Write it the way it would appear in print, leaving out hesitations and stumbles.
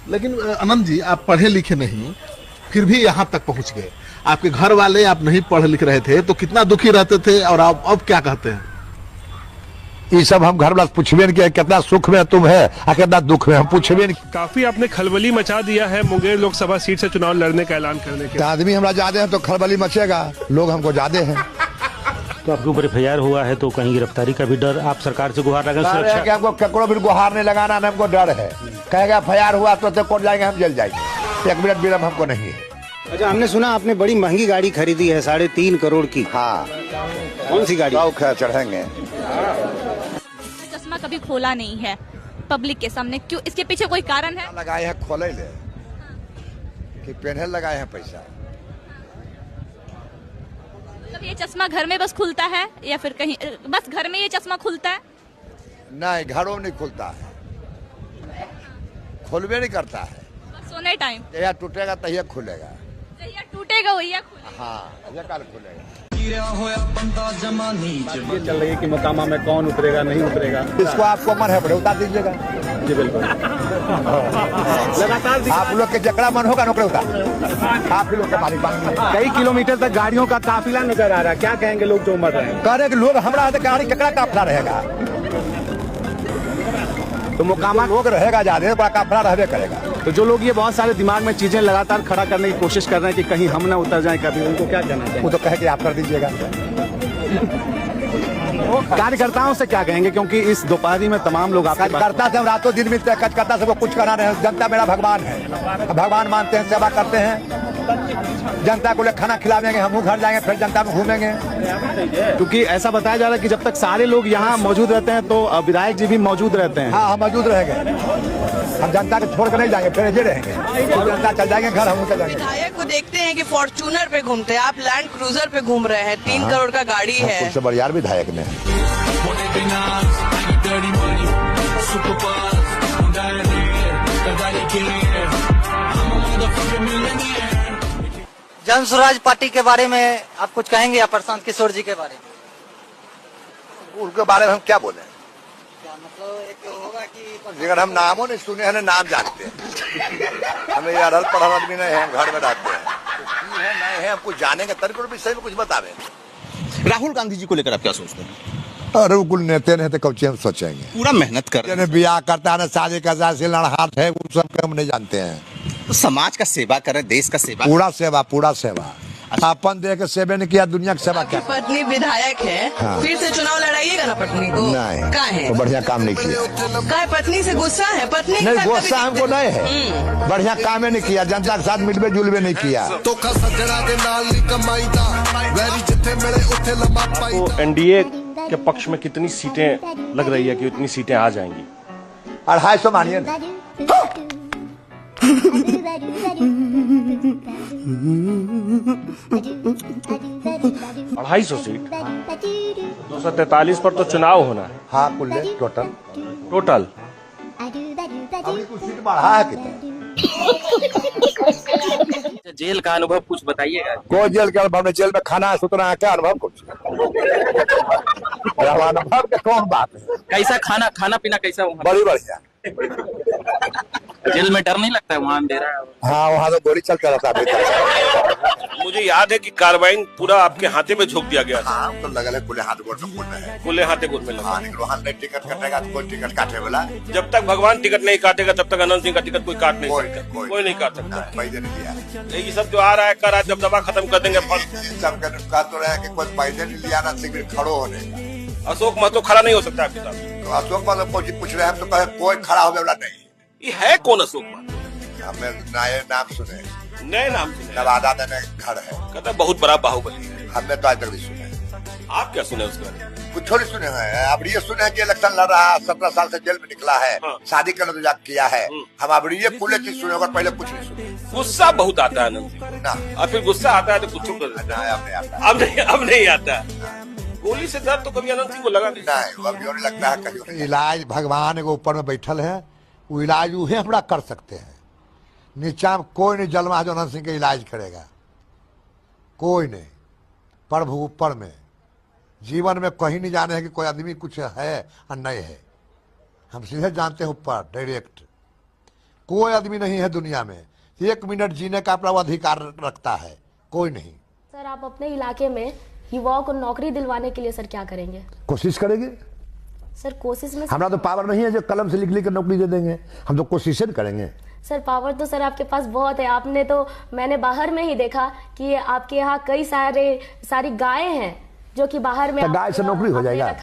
लेकिन अनंत जी, आप पढ़े लिखे नहीं, फिर भी यहाँ तक पहुँच गए। आपके घर वाले, आप नहीं पढ़ लिख रहे थे तो कितना दुखी रहते थे, और आप अब क्या कहते हैं? ये सब हम घर वाले पूछबे नहीं किया, कितना सुख में तुम है और कितना दुख में हम पूछबे नहीं। काफी आपने खलबली मचा दिया है मुंगेर लोकसभा सीट से चुनाव लड़ने का ऐलान करने के। आदमी हमारा ज्यादा है तो खलबली मचेगा, लोग हमको ज्यादा है। तो आपके ऊपर FIR हुआ है तो कहीं गिरफ्तारी का भी डर, आप सरकार से गुहार लगा सुरक्षा? हमको ककड़ो भी गुहार नहीं लगाना, हमको डर है। कहेगा FIR हुआ तो कोर्ट जाएंगे, हम जेल जाएंगे। 1 मिनट विलम्ब हमको नहीं है। अच्छा, हमने सुना आपने बड़ी महंगी गाड़ी खरीदी है, 3.5 करोड़ की। हाँ, कौन सी गाड़ी? चढ़ेंगे। चश्मा कभी खोला नहीं है पब्लिक के सामने, क्यों? इसके पीछे कोई कारण है? लगाए हैं खोले ले कि पहने लगाए हैं पैसा। मतलब ये चश्मा घर में बस खुलता है या फिर कहीं बस घर में ये चश्मा खुलता है? नहीं, घरों में नहीं खुलता है, खुलबे नहीं करता है। बस सोने टाइम यह टूटेगा तहिया खुलेगा। या टूटेगा वही खुलेगा। हाँ, ये कल खुलेगा। ये चल रही है कि मोकामा में कौन उतरेगा नहीं उतरेगा, इसको आपको मन है बड़े उतार दीजिएगा। जी बिल्कुल। लगातार आप लोग के जकड़ा मन होगा नौकरी उतार, आप ही लोग के मालिक बन। कई किलोमीटर तक गाड़ियों का काफिला नजर आ रहा है, क्या कहेंगे लोग जो उमड़ रहे हैं? कह रहे कि लोग हमारा गाड़ी ककड़ा काफिला रहेगा, तो मोकामा लोग रहेगा ज्यादा, बड़ा काफिला रहबे करेगा। तो जो लोग ये बहुत सारे दिमाग में चीजें लगातार खड़ा करने की कोशिश कर रहे हैं कि कहीं हम ना उतर जाएं कभी, उनको क्या कहना चाहिए? वो तो कहे कि आप कर दीजिएगा। कार्यकर्ताओं से क्या कहेंगे, क्योंकि इस दोपहरी में तमाम लोग आपके पास- करता से हम रातों दिन में करता से वो कुछ करा रहे हैं। जनता मेरा भगवान है, भगवान मानते हैं, सेवा करते हैं। जनता को खाना खिलावेंगे, हम घर जाएंगे, फिर जनता में घूमेंगे। क्योंकि ऐसा बताया जा रहा है कि जब तक सारे लोग यहाँ मौजूद रहते हैं तो विधायक जी भी मौजूद रहते हैं। हाँ, हम मौजूद रहेंगे, हम जनता को छोड़ कर नहीं जाएंगे, फिर ऐसे रहेंगे। तो जनता चल जाएंगे घर, हम चल जाएंगे। विधायक को देखते हैं कि फॉर्च्यूनर पे घूमते हैं, आप लैंड क्रूजर पे घूम रहे हैं, 3 करोड़ का गाड़ी है। उससे बढ़िया विधायक ने जन स्वराज पार्टी के बारे में आप कुछ कहेंगे या प्रशांत किशोर जी के बारे में? उनके बारे में हम क्या बोले? क्या मतलब एक होगा कि अगर हम नामों नहीं सुने हैं, नाम जानते हैं। हमें यार अड़ल पढ़ल आदमी नहीं है, हम घर में रहते हैं, तो है नहीं है, हम कुछ जानेंगे तरीके विषय में कुछ बतावे। राहुल गांधी जी को लेकर आप क्या सोचते हैं? अरे वो कुल नेते नहीं, कब हम सोचेंगे? पूरा मेहनत कर रहे हैं, ब्याह करता है ना, शादी करता है, लड़हाट है, वो सब हम नहीं जानते हैं। तो समाज का सेवा कर रहे हैं, देश का सेवा। पूरा सेवा, पूरा सेवा। अपन देख के सेवा नहीं किया, दुनिया की सेवा क्या? पत्नी विधायक है, फिर से चुनाव लड़ाइएगा ना पत्नी को? नहीं, का है? तो बढ़िया काम नहीं किया। का पत्नी से गुस्सा है? पत्नी के नहीं, साथ गुस्सा कभी- हमको नहीं है, बढ़िया काम नहीं किया, जनता के साथ मिलबे जुलबे नहीं किया। तो NDA के पक्ष में कितनी सीटें लग रही है कि उतनी सीटें आ जाएंगी? 250 मानिए ना। 250 सीट, 243 पर तो चुनाव होना है। हाँ, कुल टोटल टोटल अभी कुछ सीट बढ़ा है कितना? जेल का अनुभव कुछ बताइएगा। कोई जेल के अनुभव नहीं, जेल में खाना सुतना है, क्या अनुभव कुछ? अनुभव के कौन बात है? कैसा खाना पीना कैसा वहाँ? बड़ी बढ़िया। जेल में डर नहीं लगता है वहाँ अंधेरा? हाँ, वहाँ तो गोली चलता रहता है। मुझे याद है कि कार्बाइन पूरा आपके हाथे में झोंक दिया गया था। हाँ, तो लगा खुले हाथ गोड़ में है, खुले हाथे गोद में लगा। हाँ, वहाँ नहीं टिकट कटेगा तो कोई टिकट काटे वाला जब तक भगवान टिकट नहीं काटेगा तब तक अनंत सिंह का टिकट कोई काट नहीं कोई- सकता, कोई- कोई नहीं काट सकता। पैसे नहीं दिया। ये सब जो आ रहा है कर रहा है, जब दबा खत्म कर देंगे फल। सब कह तो रहे कि कोई पैसे नहीं लिया ना, सिविल खड़ो होने का। अशोक महतो खड़ा नहीं हो सकता आपके साथ। तो अशोक मतलब कुछ पूछ रहे हैं तो कहे कोई खड़ा होने वाला नहीं। ये है कौन अशोक महतो? हमने नए नाम सुने, नए नाम सुने, नवादा में घर है, कहता बहुत बड़ा बाहुबली है। हमने तो आज तक नहीं सुने। आप क्या सुने उसके बारे में? कुछ थोड़ी सुने हैं। अब ये सुने हैं कि इलेक्शन लड़ रहा है, 17 साल से जेल में निकला है, हाँ। शादी करने तो जाके किया है। हम अब ये पूरे चीज सुने होगा, पहले कुछ नहीं सुने गुस्सा बहुत आता है अनंत सिंह, ना। और फिर गुस्सा आता है तो कुछ कर देता है। अब नहीं आता। अब नहीं आता है। गोली से डर तो कभी अनंत सिंह को लगा नहीं। नहीं, अभी और लगता है कहीं इलाज भगवान के ऊपर में बैठल है, वो इलाज उहे हमरा कर सकते हैं। नीचा में कोई नहीं जलवा जो अनंत सिंह के इलाज करेगा, कोई नहीं। प्रभु ऊपर में, जीवन में कहीं नहीं जाने हैं कि कोई आदमी कुछ है और नहीं है। हम सीधे जानते हैं ऊपर डायरेक्ट, कोई आदमी नहीं है दुनिया में 1 मिनट जीने का अपना अधिकार रखता है, कोई नहीं। सर आप अपने इलाके में युवाओं को नौकरी दिलवाने के लिए सर क्या करेंगे? कोशिश करेंगे सर। कोशिश में हमारा तो पावर नहीं है जो कलम से लिख लिख कर नौकरी दे देंगे, हम तो कोशिश करेंगे। सर पावर तो सर आपके पास बहुत है। आपने तो, मैंने बाहर में ही देखा कि आपके यहाँ कई सारी गायें हैं जो कि बाहर में गाय से नौकरी हो जाएगा।